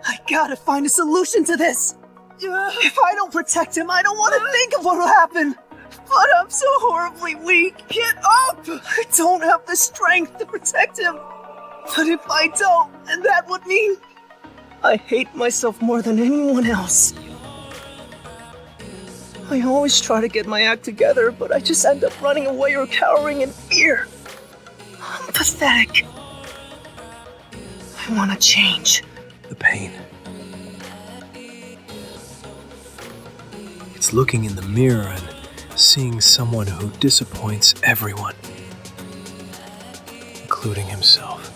I gotta find a solution to this. If I don't protect him, I don't want to think of what'll happen. But I'm so horribly weak. Get up! I don't have the strength to protect him. But if I don't, then that would mean I hate myself more than anyone else. I always try to get my act together, but I just end up running away or cowering in fear. I'm pathetic. I want to change. The pain. It's looking in the mirror and seeing someone who disappoints everyone, including himself.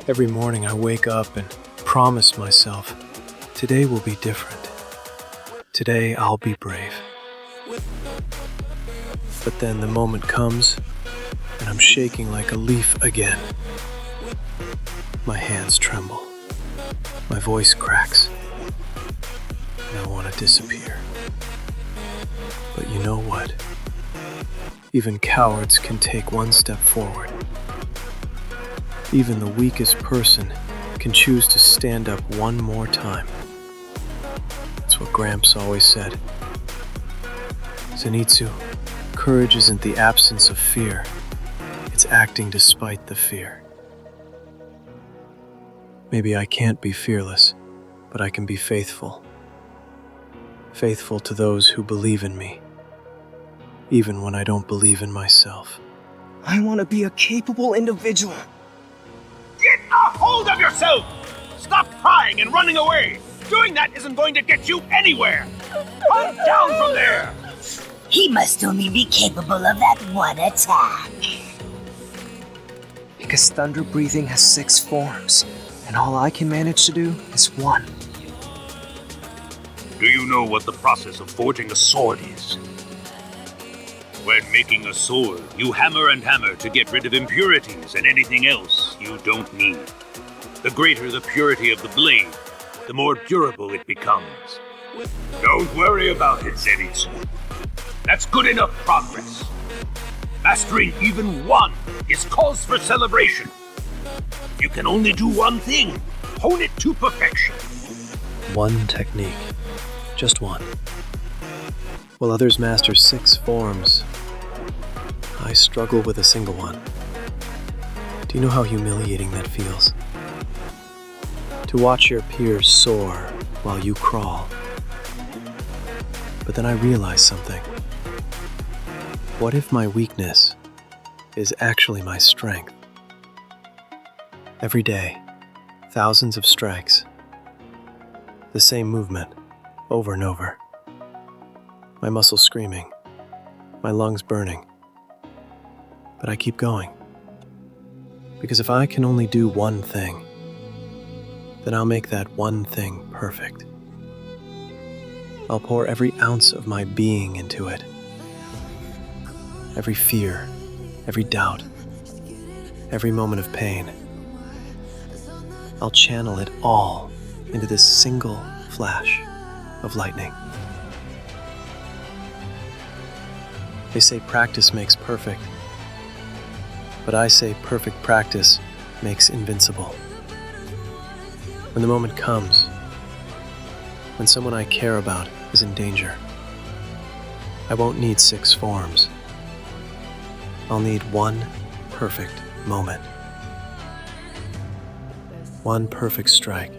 Every morning I wake up and promise myself, today will be different. Today I'll be brave. But then the moment comes and I'm shaking like a leaf again. My hands tremble. My voice cracks. And I want to disappear. But you know what? Even cowards can take one step forward. Even the weakest person can choose to stand up one more time. That's what Gramps always said. Zenitsu, courage isn't the absence of fear. It's acting despite the fear. Maybe I can't be fearless, but I can be faithful. Faithful to those who believe in me, even when I don't believe in myself. I want to be a capable individual. Get a hold of yourself! Stop crying and running away! Doing that isn't going to get you anywhere! Come down from there! He must only be capable of that one attack. Because thunder breathing has 6 forms, and all I can manage to do is 1. Do you know what the process of forging a sword is? When making a sword, you hammer and hammer to get rid of impurities and anything else you don't need. The greater the purity of the blade, the more durable it becomes. Don't worry about it, Zenitsu. That's good enough progress. Mastering even 1 is cause for celebration. You can only do one thing. Hone it to perfection. One technique. Just 1. While others master 6 forms, I struggle with a single one. Do you know how humiliating that feels? To watch your peers soar while you crawl. But then I realize something. What if my weakness is actually my strength? Every day, thousands of strikes. The same movement, over and over. My muscles screaming, my lungs burning. But I keep going. Because if I can only do one thing, then I'll make that one thing perfect. I'll pour every ounce of my being into it. Every fear, every doubt, every moment of pain. I'll channel it all into this single flash of lightning. They say practice makes perfect, but I say perfect practice makes invincible. When the moment comes, when someone I care about is in danger, I won't need 6 forms. I'll need 1 perfect moment. 1 perfect strike.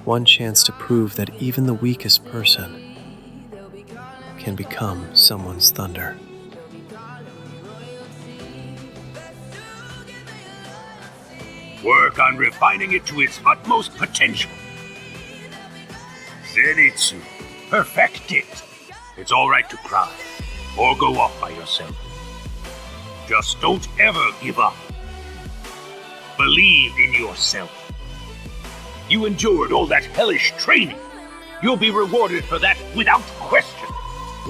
1 chance to prove that even the weakest person can become someone's thunder. Work on refining it to its utmost potential. Zenitsu, perfect it. It's all right to cry, or go off by yourself. Just don't ever give up. Believe in yourself. You endured all that hellish training. You'll be rewarded for that without question.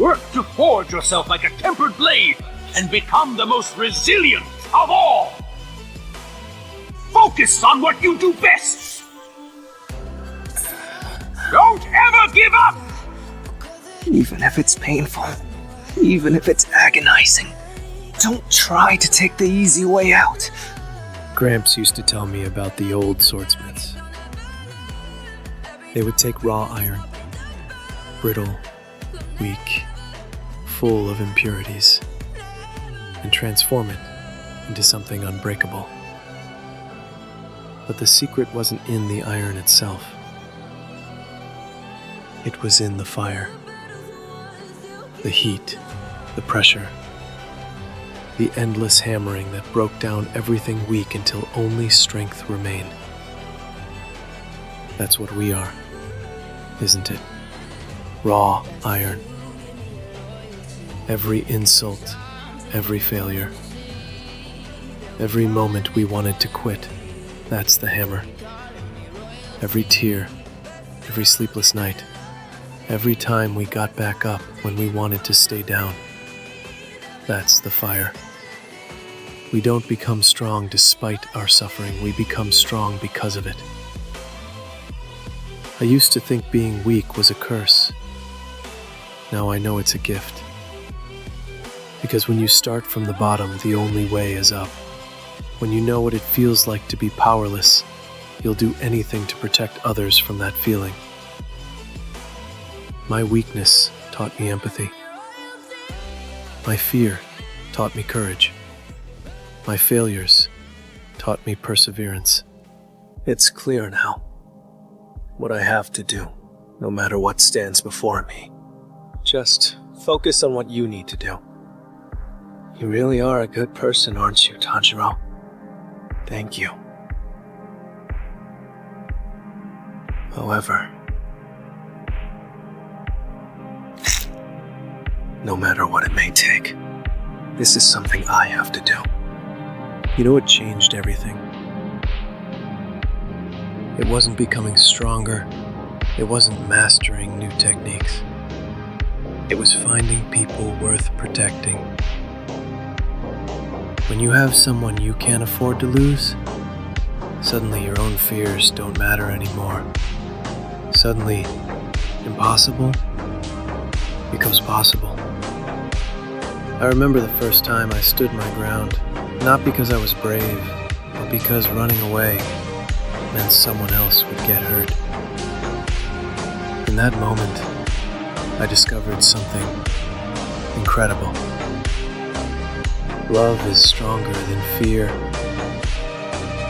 Work to forge yourself like a tempered blade and become the most resilient of all. Focus on what you do best. Don't ever give up! Even if it's painful, even if it's agonizing, don't try to take the easy way out. Gramps used to tell me about the old swordsmiths. They would take raw iron, brittle, weak, full of impurities, and transform it into something unbreakable. But the secret wasn't in the iron itself. It was in the fire. The heat, the pressure, the endless hammering that broke down everything weak until only strength remained. That's what we are, isn't it? Raw iron. Every insult, every failure, every moment we wanted to quit, that's the hammer. Every tear, every sleepless night, every time we got back up when we wanted to stay down, that's the fire. We don't become strong despite our suffering, we become strong because of it. I used to think being weak was a curse. Now I know it's a gift. Because when you start from the bottom, the only way is up. When you know what it feels like to be powerless, you'll do anything to protect others from that feeling. My weakness taught me empathy. My fear taught me courage. My failures taught me perseverance. It's clear now what I have to do, no matter what stands before me. Just focus on what you need to do. You really are a good person, aren't you, Tanjiro? Thank you. However, no matter what it may take, this is something I have to do. You know what changed everything? It wasn't becoming stronger. It wasn't mastering new techniques. It was finding people worth protecting. When you have someone you can't afford to lose, suddenly your own fears don't matter anymore. Suddenly, impossible becomes possible. I remember the first time I stood my ground, not because I was brave, but because running away meant someone else would get hurt. In that moment, I discovered something incredible. Love is stronger than fear.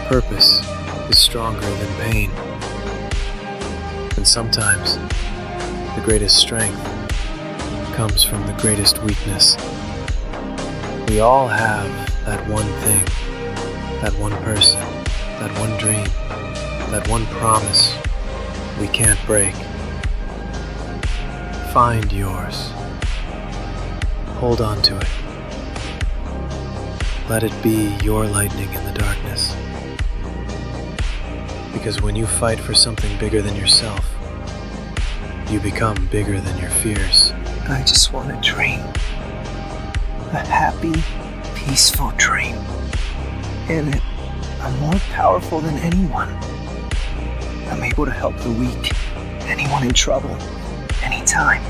Purpose is stronger than pain. And sometimes, the greatest strength comes from the greatest weakness. We all have that one thing, that one person, that one dream, that one promise we can't break. Find yours. Hold on to it. Let it be your lightning in the darkness. Because when you fight for something bigger than yourself, you become bigger than your fears. I just want a dream. A happy, peaceful dream. In it, I'm more powerful than anyone. I'm able to help the weak, anyone in trouble, anytime.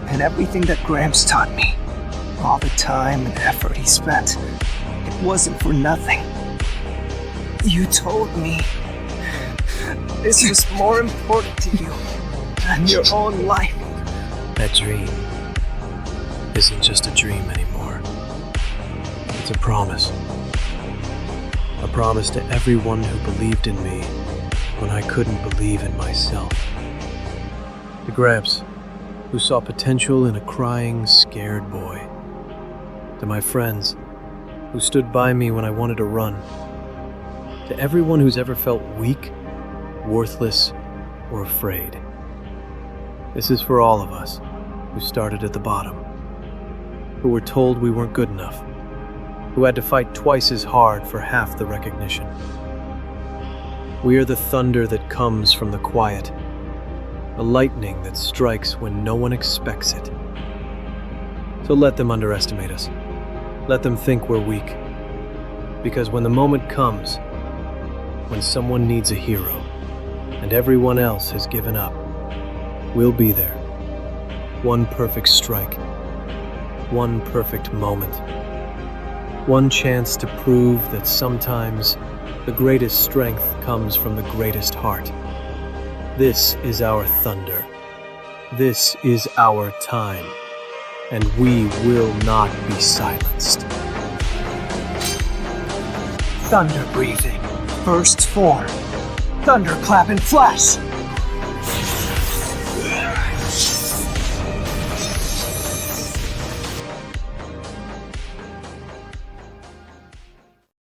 And everything that Gramps taught me, all the time and effort he spent, it wasn't for nothing. You told me this was more important to you than your own life. That dream isn't just a dream anymore. It's a promise. A promise to everyone who believed in me when I couldn't believe in myself. To Gramps, who saw potential in a crying, scared boy. To my friends, who stood by me when I wanted to run. To everyone who's ever felt weak, worthless, or afraid. This is for all of us who started at the bottom, who were told we weren't good enough, who had to fight twice as hard for half the recognition. We are the thunder that comes from the quiet, a lightning that strikes when no one expects it. So let them underestimate us. Let them think we're weak. Because when the moment comes, when someone needs a hero, and everyone else has given up, we'll be there. One perfect strike. One perfect moment. One chance to prove that sometimes the greatest strength comes from the greatest heart. This is our thunder. This is our time. And we will not be silenced. Thunder breathing. First form. Thunderclap and flash.